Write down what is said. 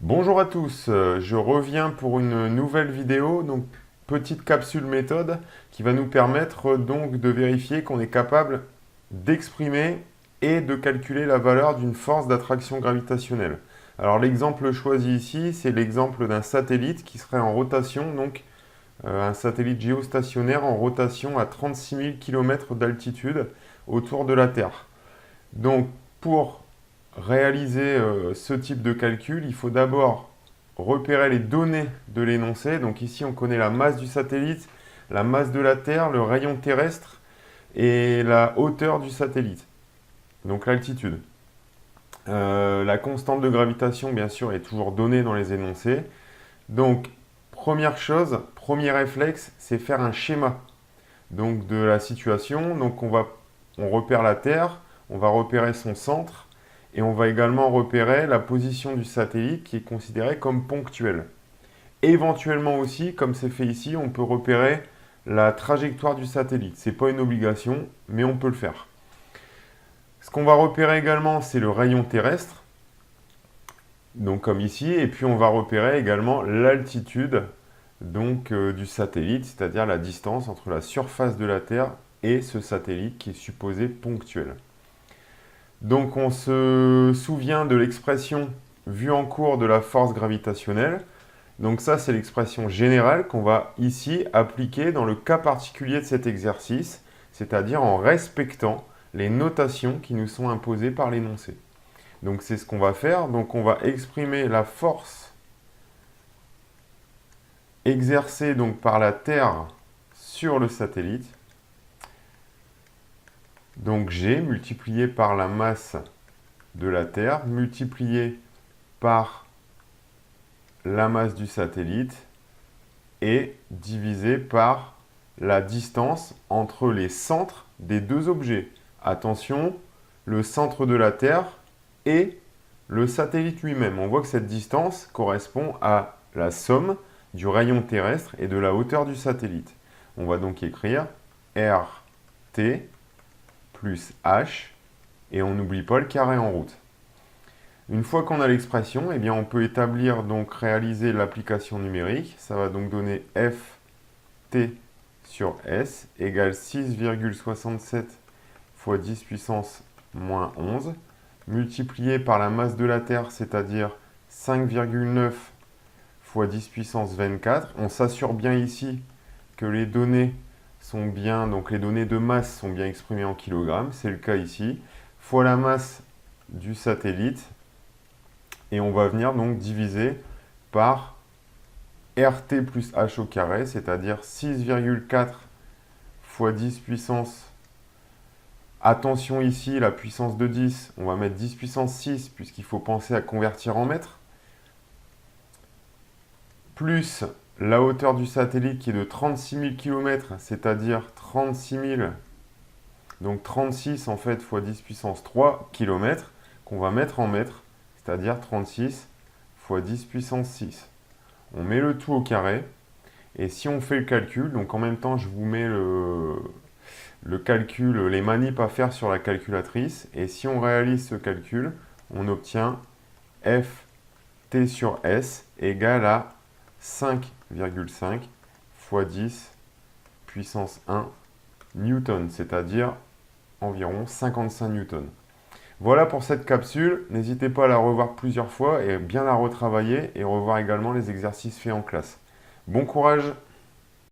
Bonjour à tous, je reviens pour une nouvelle vidéo, donc petite capsule méthode qui va nous permettre donc de vérifier qu'on est capable d'exprimer et de calculer la valeur d'une force d'attraction gravitationnelle. Alors l'exemple choisi ici, c'est l'exemple d'un satellite qui serait en rotation, donc un satellite géostationnaire en rotation à 36 000 km d'altitude autour de la Terre. Donc pour réaliser ce type de calcul, il faut d'abord repérer les données de l'énoncé. Donc ici, on connaît la masse du satellite, la masse de la Terre, le rayon terrestre et la hauteur du satellite, donc l'altitude. La constante de gravitation, bien sûr, est toujours donnée dans les énoncés. Donc, première chose, premier réflexe, c'est faire un schéma donc, de la situation. Donc, on repère la Terre, on va repérer son centre, et on va également repérer la position du satellite qui est considérée comme ponctuelle. Éventuellement aussi, comme c'est fait ici, on peut repérer la trajectoire du satellite. Ce n'est pas une obligation, mais on peut le faire. Ce qu'on va repérer également, c'est le rayon terrestre, donc comme ici, et puis on va repérer également l'altitude du satellite, c'est-à-dire la distance entre la surface de la Terre et ce satellite qui est supposé ponctuel. Donc on se souvient de l'expression vue en cours de la force gravitationnelle. Donc ça, c'est l'expression générale qu'on va ici appliquer dans le cas particulier de cet exercice, c'est-à-dire en respectant les notations qui nous sont imposées par l'énoncé. Donc c'est ce qu'on va faire. Donc on va exprimer la force exercée donc par la Terre sur le satellite. Donc G multiplié par la masse de la Terre, multiplié par la masse du satellite, et divisé par la distance entre les centres des deux objets. Attention, le centre de la Terre et le satellite lui-même. On voit que cette distance correspond à la somme du rayon terrestre et de la hauteur du satellite. On va donc écrire RT plus H, et on n'oublie pas le carré en route. Une fois qu'on a l'expression, eh bien on peut établir, donc réaliser l'application numérique. Ça va donc donner Ft sur S égale 6,67 fois 10 puissance moins 11, multiplié par la masse de la Terre, c'est-à-dire 5,9 fois 10 puissance 24. On s'assure bien ici que les données sont bien, donc les données de masse sont bien exprimées en kilogrammes, c'est le cas ici, fois la masse du satellite, et on va venir donc diviser par RT plus H au carré, c'est-à-dire 6,4 fois 10 puissance. Attention ici, la puissance de 10, on va mettre 10 puissance 6, puisqu'il faut penser à convertir en mètres, plus la hauteur du satellite qui est de 36 000 km, c'est-à-dire 36 000, donc 36 en fait fois 10 puissance 3 km, qu'on va mettre en mètres, c'est-à-dire 36 fois 10 puissance 6. On met le tout au carré, et si on fait le calcul, donc en même temps je vous mets le calcul, les manips à faire sur la calculatrice, et si on réalise ce calcul, on obtient Ft sur S égale à 5,5 fois 10 puissance 1 newton, c'est-à-dire environ 55 newtons. Voilà pour cette capsule. N'hésitez pas à la revoir plusieurs fois et bien la retravailler et revoir également les exercices faits en classe. Bon courage!